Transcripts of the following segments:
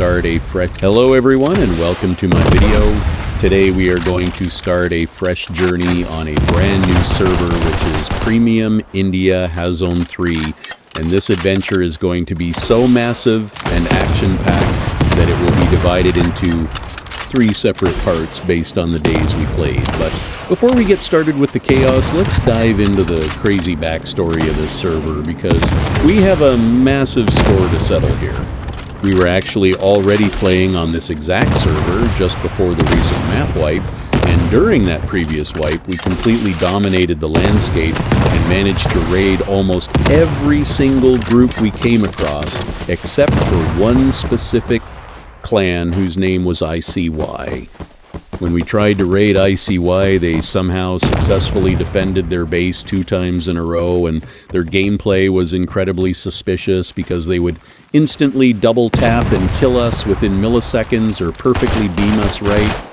start a fresh... Hello everyone and welcome to my video. Today we are going to start a fresh journey on a brand new server, which is Premium India Hazone 3. And this adventure is going to be so massive and action-packed that it will be divided into 3 separate parts based on the days we played. But before we get started with the chaos, let's dive into the crazy backstory of this server, because we have a massive score to settle here. We were actually already playing on this exact server just before the recent map wipe, and during that previous wipe we completely dominated the landscape and managed to raid almost every single group we came across, except for one specific clan whose name was ICY. When we tried to raid ICY, they somehow successfully defended their base 2 times in a row, and their gameplay was incredibly suspicious because they would instantly double tap and kill us within milliseconds or perfectly beam us right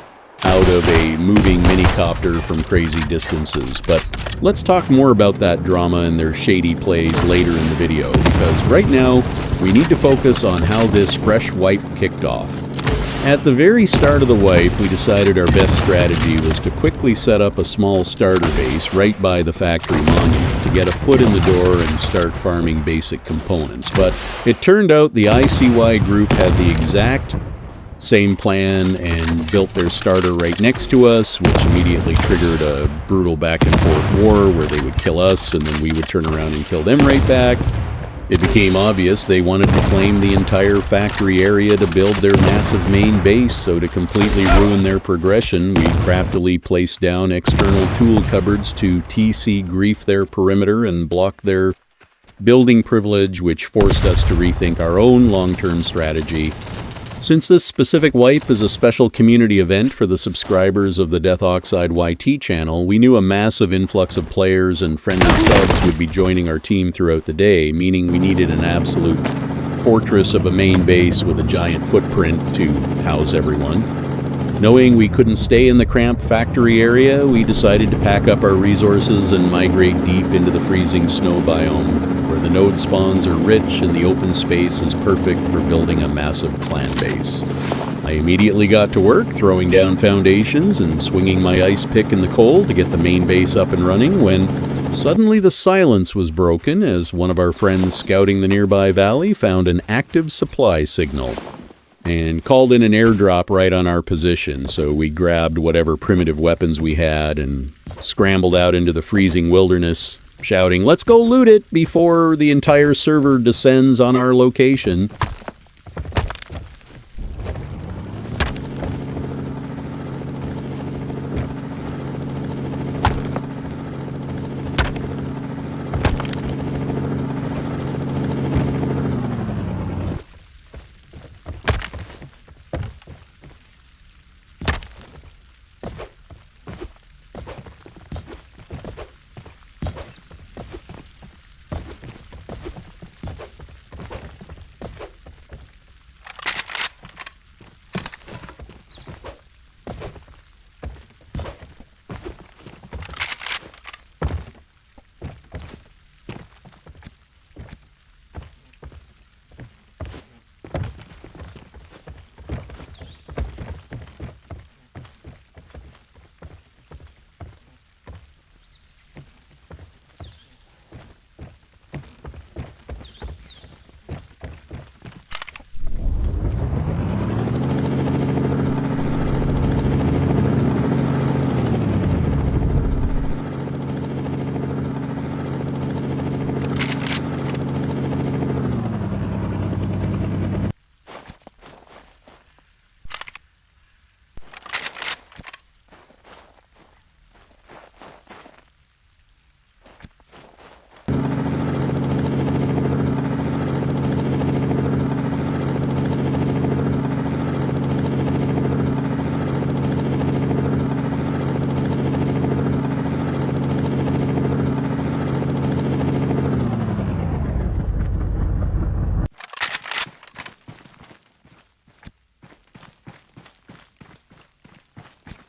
out of a moving minicopter from crazy distances. But let's talk more about that drama and their shady plays later in the video, because right now we need to focus on how this fresh wipe kicked off. At the very start of the wipe, we decided our best strategy was to quickly set up a small starter base right by the factory monument to get a foot in the door and start farming basic components. But it turned out the ICY group had the exact same plan and built their starter right next to us, which immediately triggered a brutal back and forth war where they would kill us and then we would turn around and kill them right back. It became obvious they wanted to claim the entire factory area to build their massive main base, so to completely ruin their progression, we craftily placed down external tool cupboards to TC grief their perimeter and block their building privilege, which forced us to rethink our own long-term strategy. Since this specific wipe is a special community event for the subscribers of the ASURA-OXIDE-YT channel, we knew a massive influx of players and friendly subs would be joining our team throughout the day, meaning we needed an absolute fortress of a main base with a giant footprint to house everyone. Knowing we couldn't stay in the cramped factory area, we decided to pack up our resources and migrate deep into the freezing snow biome, where the node spawns are rich and the open space is perfect for building a massive clan base. I immediately got to work throwing down foundations and swinging my ice pick in the cold to get the main base up and running, when suddenly the silence was broken as one of our friends scouting the nearby valley found an active supply signal and called in an airdrop right on our position. So we grabbed whatever primitive weapons we had and scrambled out into the freezing wilderness, shouting, "Let's go loot it," before the entire server descends on our location.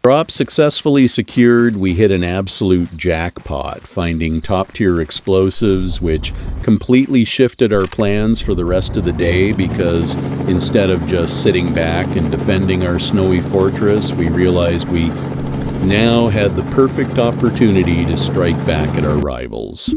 Drop successfully secured, we hit an absolute jackpot, finding top-tier explosives, which completely shifted our plans for the rest of the day because instead of just sitting back and defending our snowy fortress, we realized we now had the perfect opportunity to strike back at our rivals.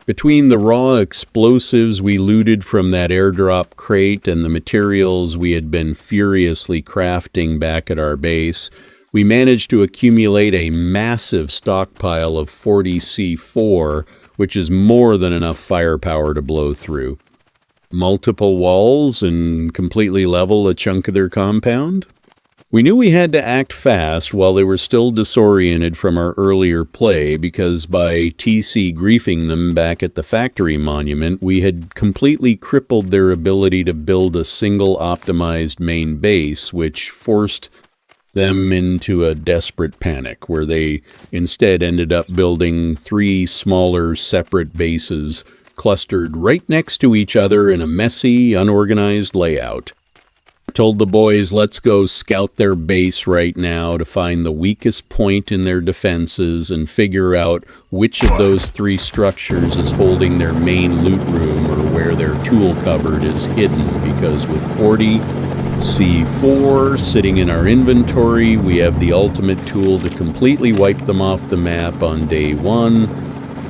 Between the raw explosives we looted from that airdrop crate and the materials we had been furiously crafting back at our base, we managed to accumulate a massive stockpile of 40C4, which is more than enough firepower to blow through multiple walls and completely level a chunk of their compound. We knew we had to act fast while they were still disoriented from our earlier play because by TC griefing them back at the factory monument, we had completely crippled their ability to build a single optimized main base, which forced them into a desperate panic, where they instead ended up building 3 smaller separate bases clustered right next to each other in a messy, unorganized layout. I told the boys, let's go scout their base right now to find the weakest point in their defenses and figure out which of those 3 structures is holding their main loot room or where their tool cupboard is hidden, because with 40C4 sitting in our inventory, we have the ultimate tool to completely wipe them off the map on day 1.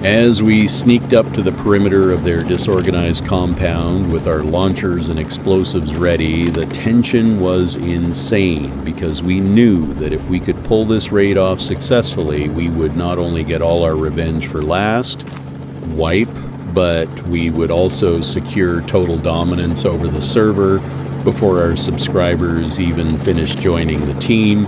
As we sneaked up to the perimeter of their disorganized compound with our launchers and explosives ready, the tension was insane because we knew that if we could pull this raid off successfully, we would not only get all our revenge for last wipe, but we would also secure total dominance over the server before our subscribers even finished joining the team.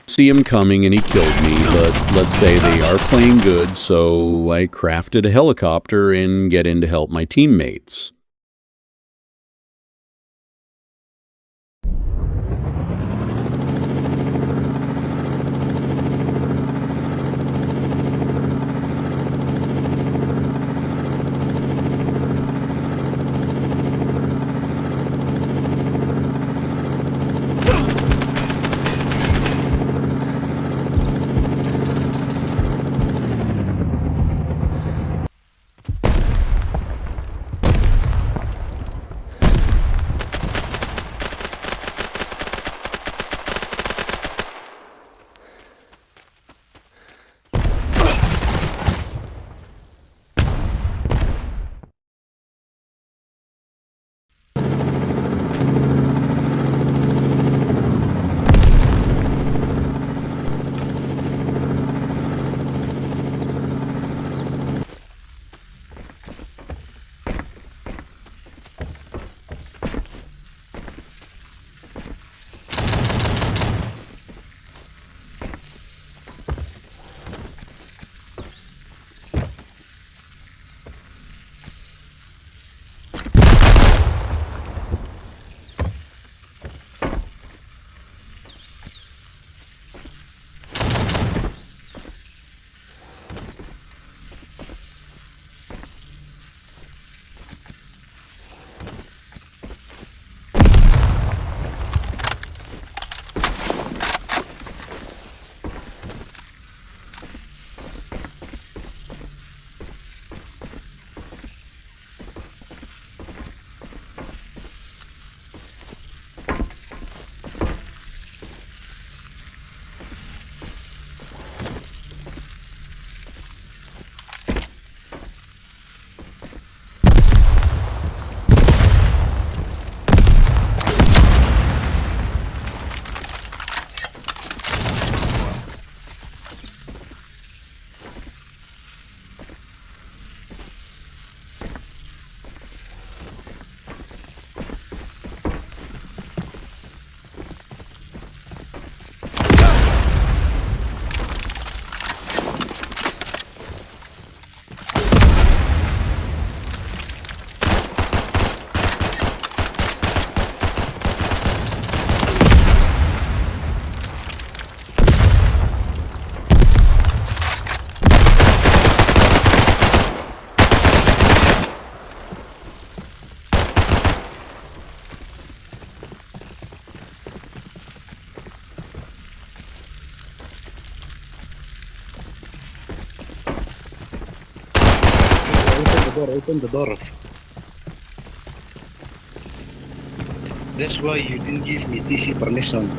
See him coming and he killed me, but let's say they are playing good, so I crafted a helicopter and get in to help my teammates. door, open the door. That's why you didn't give me TC permission.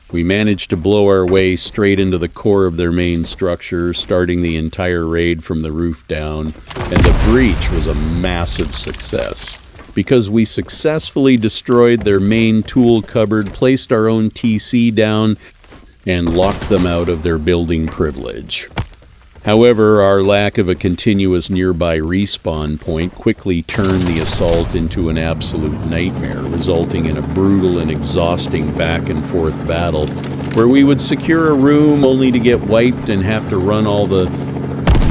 We managed to blow our way straight into the core of their main structure, starting the entire raid from the roof down, and the breach was a massive success. Because we successfully destroyed their main tool cupboard, placed our own TC down, and locked them out of their building privilege. However, our lack of a continuous nearby respawn point quickly turned the assault into an absolute nightmare, resulting in a brutal and exhausting back-and-forth battle where we would secure a room only to get wiped and have to run all the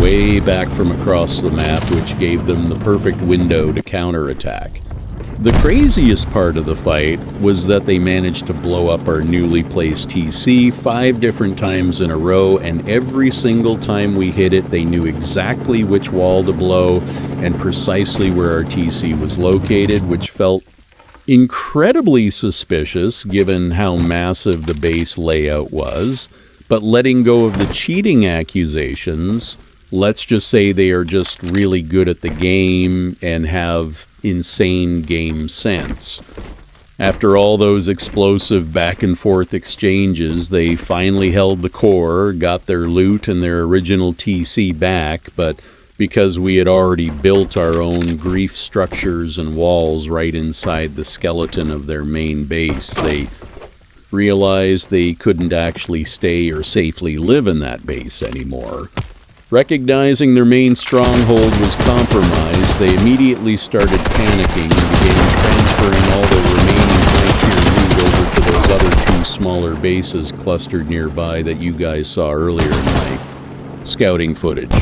way back from across the map, which gave them the perfect window to counterattack. The craziest part of the fight was that they managed to blow up our newly placed TC 5 different times in a row, and every single time we hit it, they knew exactly which wall to blow and precisely where our TC was located, which felt incredibly suspicious given how massive the base layout was. But letting go of the cheating accusations, let's just say they are just really good at the game and have insane game sense. After all those explosive back and forth exchanges, they finally held the core, got their loot and their original TC back, but because we had already built our own grief structures and walls right inside the skeleton of their main base, they realized they couldn't actually stay or safely live in that base anymore. Recognizing their main stronghold was compromised, they immediately started panicking and began transferring all their remaining high-tier loot over to those other 2 smaller bases clustered nearby that you guys saw earlier in my scouting footage.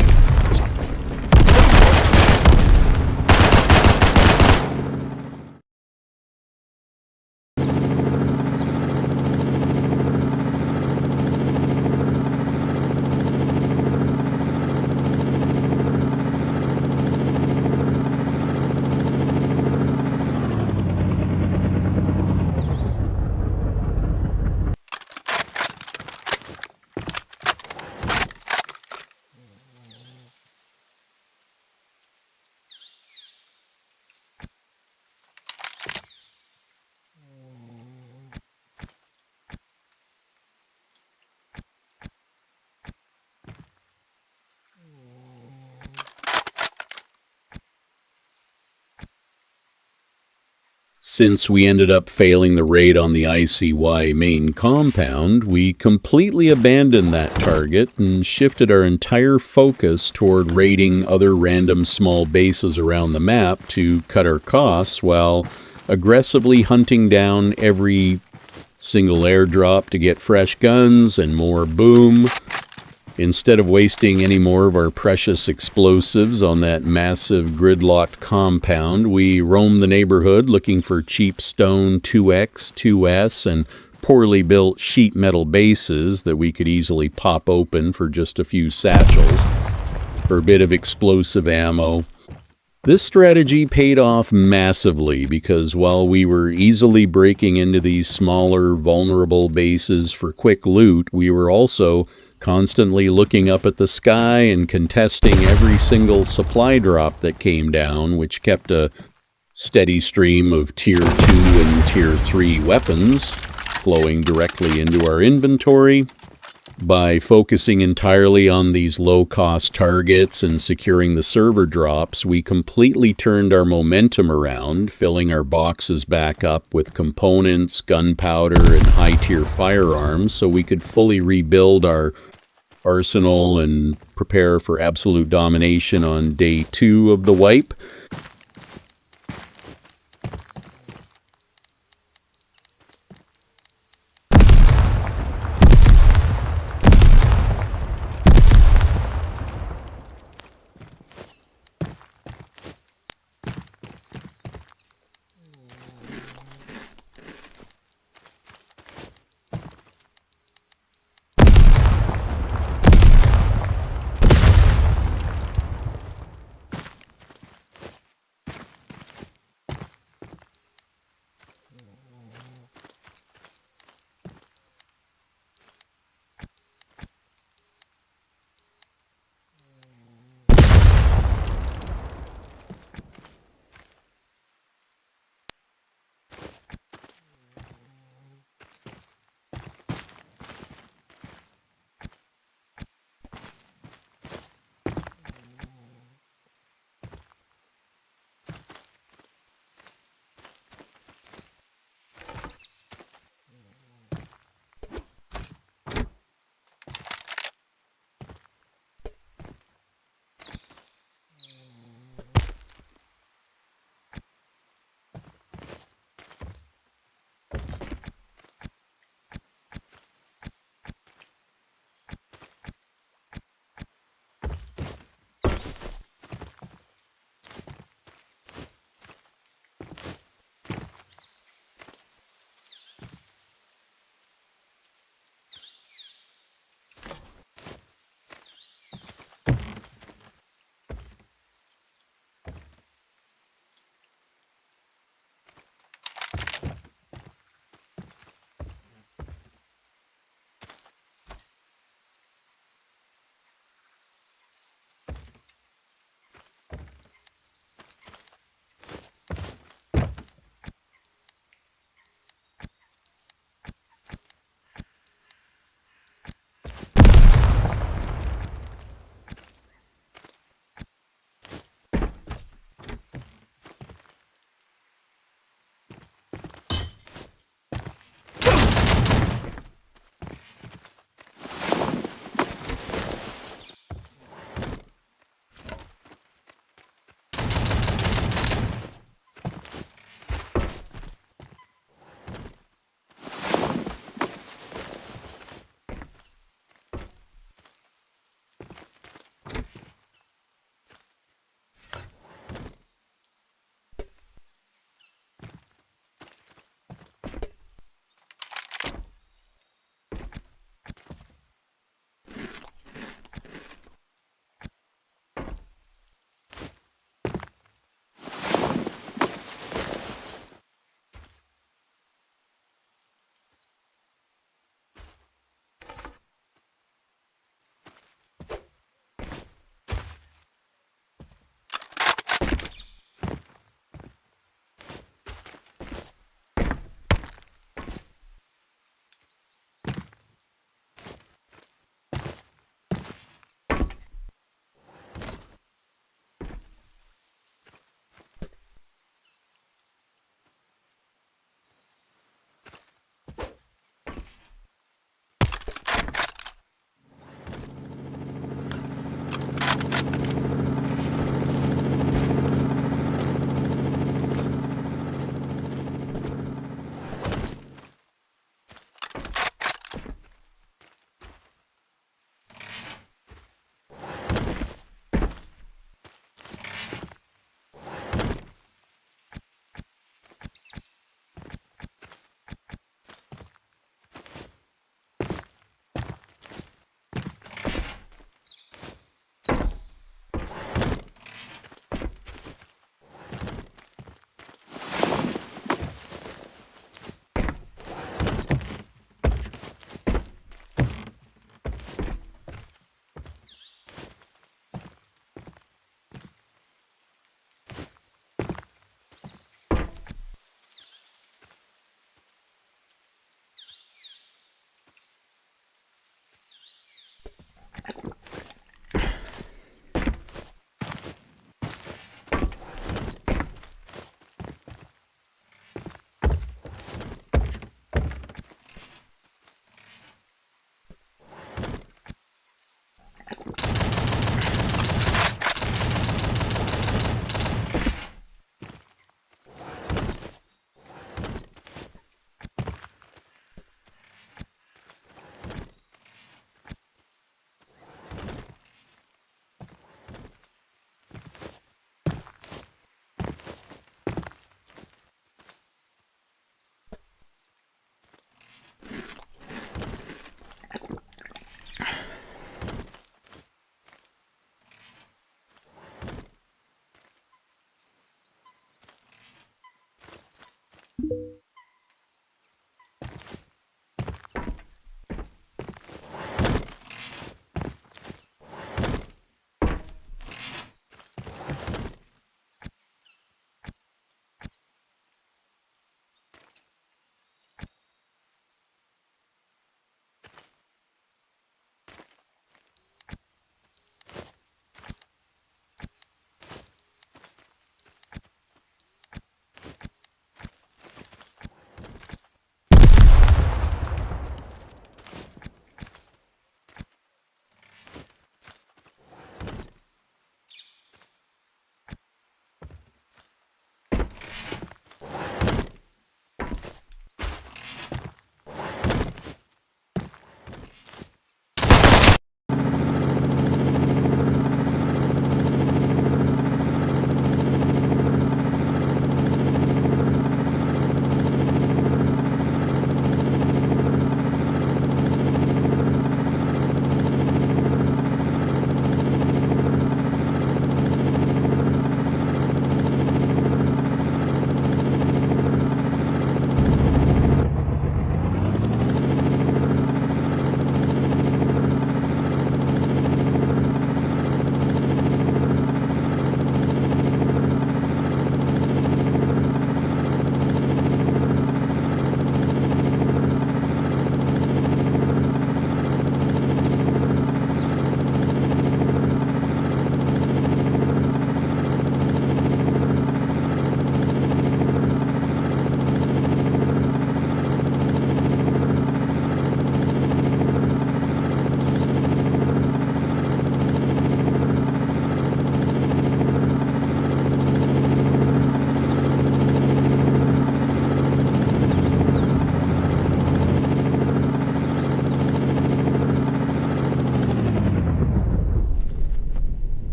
Since we ended up failing the raid on the ICY main compound, we completely abandoned that target and shifted our entire focus toward raiding other random small bases around the map to cut our costs while aggressively hunting down every single airdrop to get fresh guns and more boom. Instead of wasting any more of our precious explosives on that massive gridlocked compound, we roamed the neighborhood looking for cheap stone 2X, 2S, and poorly built sheet metal bases that we could easily pop open for just a few satchels, for a bit of explosive ammo. This strategy paid off massively because while we were easily breaking into these smaller, vulnerable bases for quick loot, we were also constantly looking up at the sky and contesting every single supply drop that came down, which kept a steady stream of Tier 2 and Tier 3 weapons flowing directly into our inventory. By focusing entirely on these low-cost targets and securing the server drops, we completely turned our momentum around, filling our boxes back up with components, gunpowder, and high-tier firearms so we could fully rebuild our arsenal and prepare for absolute domination on day 2 of the wipe.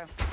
Yeah.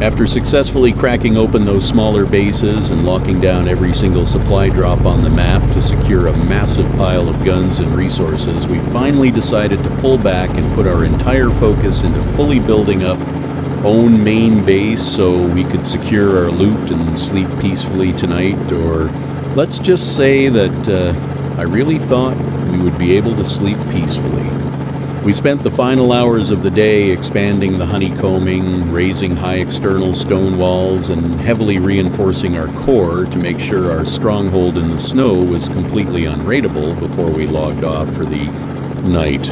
After successfully cracking open those smaller bases and locking down every single supply drop on the map to secure a massive pile of guns and resources, we finally decided to pull back and put our entire focus into fully building up own main base so we could secure our loot and sleep peacefully tonight. Or let's just say that I really thought we would be able to sleep peacefully. We spent the final hours of the day expanding the honeycombing, raising high external stone walls, and heavily reinforcing our core to make sure our stronghold in the snow was completely unraidable before we logged off for the night.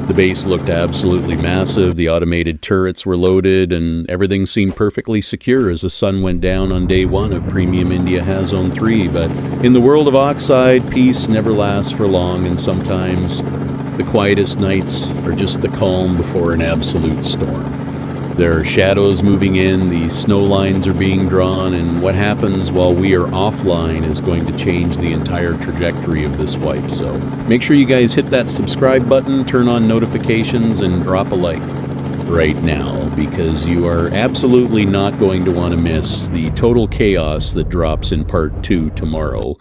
The base looked absolutely massive, the automated turrets were loaded, and everything seemed perfectly secure as the sun went down on day 1 of Premium India Zone 3. But in the world of Oxide, peace never lasts for long, and sometimes the quietest nights are just the calm before an absolute storm. There are shadows moving in, the snow lines are being drawn, and what happens while we are offline is going to change the entire trajectory of this wipe. So make sure you guys hit that subscribe button, turn on notifications, and drop a like right now, because you are absolutely not going to want to miss the total chaos that drops in part 2 tomorrow.